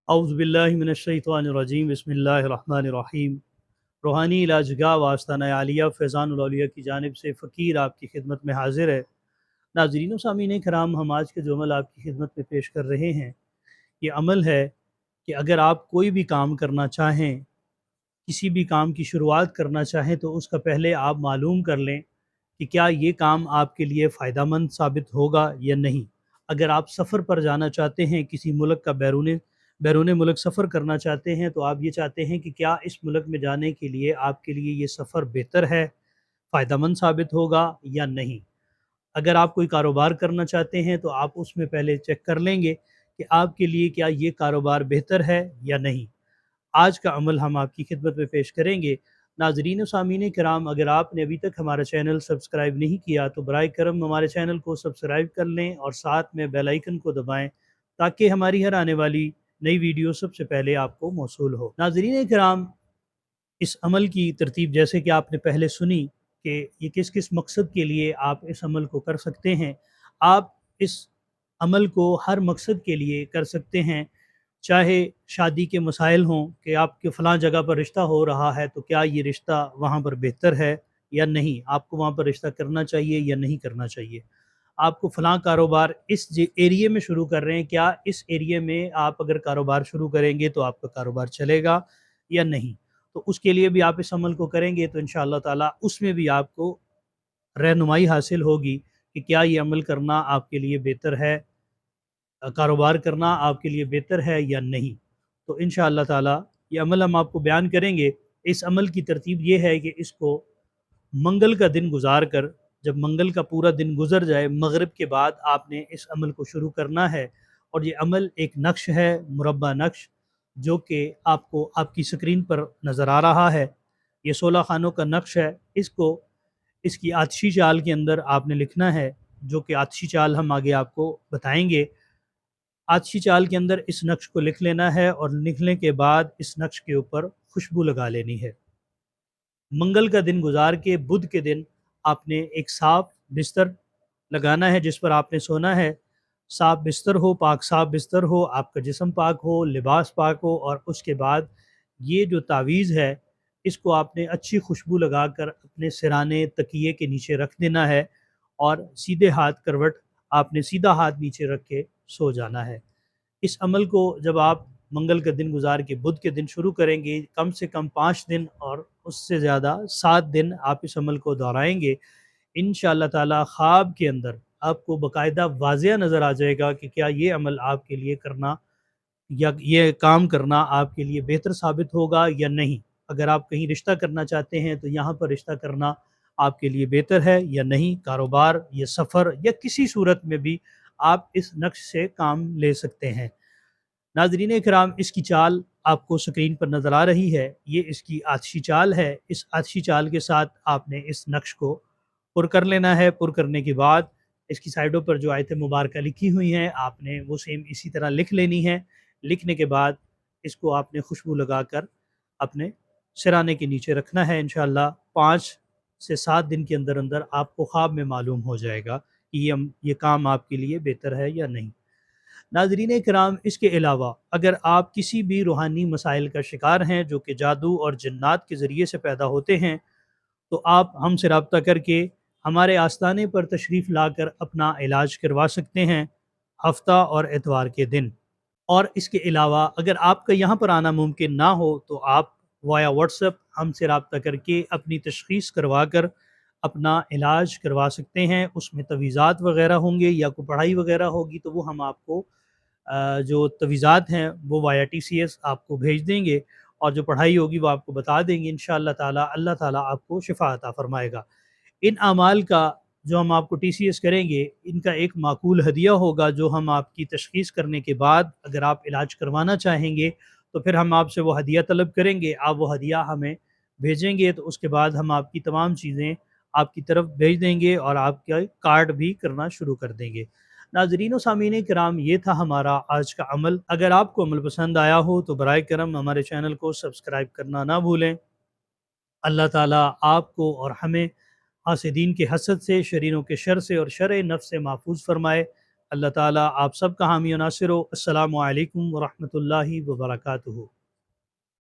اعوذ باللہ من الشیطان الرجیم بسم اللہ الرحمن الرحیم۔ روحانی علاجگاہ وآستانہ عالیہ فیضان الاولیاء کی جانب سے فقیر آپ کی خدمت میں حاضر ہے۔ ناظرین و سامعین کرام، ہم آج کے جو عمل آپ کی خدمت میں پیش کر رہے ہیں، یہ عمل ہے کہ اگر آپ کوئی بھی کام کرنا چاہیں، کسی بھی کام کی شروعات کرنا چاہیں، تو اس کا پہلے آپ معلوم کر لیں کہ کیا یہ کام آپ کے لیے فائدہ مند ثابت ہوگا یا نہیں۔ اگر آپ سفر پر جانا چاہتے ہیں، کسی ملک کا بیرون ملک سفر کرنا چاہتے ہیں، تو آپ یہ چاہتے ہیں کہ کیا اس ملک میں جانے کے لیے آپ کے لیے یہ سفر بہتر ہے، فائدہ مند ثابت ہوگا یا نہیں۔ اگر آپ کوئی کاروبار کرنا چاہتے ہیں تو آپ اس میں پہلے چیک کر لیں گے کہ آپ کے لیے کیا یہ کاروبار بہتر ہے یا نہیں۔ آج کا عمل ہم آپ کی خدمت میں پیش کریں گے۔ ناظرین و سامعین کرام، اگر آپ نے ابھی تک ہمارا چینل سبسکرائب نہیں کیا تو برائے کرم ہمارے چینل کو سبسکرائب کر لیں اور ساتھ میں بیل آئیکن کو دبائیں تاکہ ہماری ہر آنے والی نئی ویڈیو سب سے پہلے آپ کو موصول ہو۔ ناظرین کرام، اس عمل کی ترتیب جیسے کہ آپ نے پہلے سنی کہ یہ کس کس مقصد کے لیے آپ اس عمل کو کر سکتے ہیں۔ آپ اس عمل کو ہر مقصد کے لیے کر سکتے ہیں، چاہے شادی کے مسائل ہوں کہ آپ کے فلاں جگہ پر رشتہ ہو رہا ہے تو کیا یہ رشتہ وہاں پر بہتر ہے یا نہیں، آپ کو وہاں پر رشتہ کرنا چاہیے یا نہیں کرنا چاہیے۔ آپ کو فلاں کاروبار اس ایریے میں شروع کر رہے ہیں، کیا اس ایریے میں آپ اگر کاروبار شروع کریں گے تو آپ کا کاروبار چلے گا یا نہیں۔ تو اس کے لیے بھی آپ اس عمل کو کریں گے تو انشاءاللہ تعالیٰ اس میں بھی آپ کو رہنمائی حاصل ہوگی کہ کیا یہ عمل کرنا آپ کے لیے بہتر ہے، کاروبار کرنا آپ کے لیے بہتر ہے یا نہیں۔ تو انشاءاللہ تعالیٰ یہ عمل ہم آپ کو بیان کریں گے۔ اس عمل کی ترتیب یہ ہے کہ اس کو منگل کا دن گزار کر، جب منگل کا پورا دن گزر جائے، مغرب کے بعد آپ نے اس عمل کو شروع کرنا ہے۔ اور یہ عمل ایک نقش ہے، مربع نقش، جو کہ آپ کو آپ کی سکرین پر نظر آ رہا ہے۔ یہ 16 خانوں کا نقش ہے۔ اس کی آتشی چال کے اندر آپ نے لکھنا ہے، جو کہ آتشی چال ہم آگے آپ کو بتائیں گے۔ آتشی چال کے اندر اس نقش کو لکھ لینا ہے اور لکھنے کے بعد اس نقش کے اوپر خوشبو لگا لینی ہے۔ منگل کا دن گزار کے بدھ کے دن آپ نے ایک صاف بستر لگانا ہے جس پر آپ نے سونا ہے۔ صاف بستر ہو، پاک صاف بستر ہو، آپ کا جسم پاک ہو، لباس پاک ہو، اور اس کے بعد یہ جو تعویذ ہے اس کو آپ نے اچھی خوشبو لگا کر اپنے سرانے تکیے کے نیچے رکھ دینا ہے، اور سیدھے ہاتھ کروٹ آپ نے سیدھا ہاتھ نیچے رکھ کے سو جانا ہے۔ اس عمل کو جب آپ منگل کا دن گزار کے بدھ کے دن شروع کریں گے، کم سے کم 5 دن اور اس سے زیادہ 7 دن آپ اس عمل کو دہرائیں گے، انشاءاللہ تعالی خواب کے اندر آپ کو باقاعدہ واضح نظر آ جائے گا کہ کیا یہ عمل آپ کے لیے کرنا یا یہ کام کرنا آپ کے لیے بہتر ثابت ہوگا یا نہیں۔ اگر آپ کہیں رشتہ کرنا چاہتے ہیں تو یہاں پر رشتہ کرنا آپ کے لیے بہتر ہے یا نہیں، کاروبار یا سفر یا کسی صورت میں بھی آپ اس نقش سے کام لے سکتے ہیں۔ ناظرین اکرام، اس کی چال آپ کو سکرین پر نظر آ رہی ہے، یہ اس کی آتشی چال ہے۔ اس آتشی چال کے ساتھ آپ نے اس نقش کو پر کر لینا ہے۔ پر کرنے کے بعد اس کی سائڈوں پر جو آیت مبارکہ لکھی ہوئی ہیں آپ نے وہ سیم اسی طرح لکھ لینی ہے۔ لکھنے کے بعد اس کو آپ نے خوشبو لگا کر اپنے سرانے کے نیچے رکھنا ہے۔ انشاءاللہ 5 سے 7 دن کے اندر اندر آپ کو خواب میں معلوم ہو جائے گا کہ یہ کام آپ کے لیے بہتر ہے یا نہیں۔ ناظرین کرام، اس کے علاوہ اگر آپ کسی بھی روحانی مسائل کا شکار ہیں جو کہ جادو اور جنات کے ذریعے سے پیدا ہوتے ہیں، تو آپ ہم سے رابطہ کر کے ہمارے آستانے پر تشریف لا کر اپنا علاج کروا سکتے ہیں ہفتہ اور اتوار کے دن۔ اور اس کے علاوہ اگر آپ کا یہاں پر آنا ممکن نہ ہو تو آپ وایا واٹس ایپ ہم سے رابطہ کر کے اپنی تشخیص کروا کر اپنا علاج کروا سکتے ہیں۔ اس میں تویزات وغیرہ ہوں گے یا کوئی پڑھائی وغیرہ ہوگی تو وہ ہم آپ کو جو تویزات ہیں وہ وایا TCS آپ کو بھیج دیں گے، اور جو پڑھائی ہوگی وہ آپ کو بتا دیں گے۔ انشاءاللہ تعالی اللہ تعالیٰ آپ کو شفا عطا فرمائے گا۔ ان اعمال کا جو ہم آپ کو TCS کریں گے، ان کا ایک معقول ہدیہ ہوگا جو ہم آپ کی تشخیص کرنے کے بعد اگر آپ علاج کروانا چاہیں گے تو پھر ہم آپ سے وہ ہدیہ طلب کریں گے، آپ وہ ہدیہ ہمیں بھیجیں گے تو اس کے بعد ہم آپ کی تمام چیزیں آپ کی طرف بھیج دیں گے اور آپ کا کارڈ بھی کرنا شروع کر دیں گے۔ ناظرین و سامعین کرام، یہ تھا ہمارا آج کا عمل۔ اگر آپ کو عمل پسند آیا ہو تو برائے کرم ہمارے چینل کو سبسکرائب کرنا نہ بھولیں۔ اللہ تعالیٰ آپ کو اور ہمیں حاسدین کے حسد سے، شریروں کے شر سے اور شر نفس سے محفوظ فرمائے۔ اللہ تعالیٰ آپ سب کا حامی و ناصر ہو۔ السلام علیکم ورحمۃ اللہ وبرکاتہ۔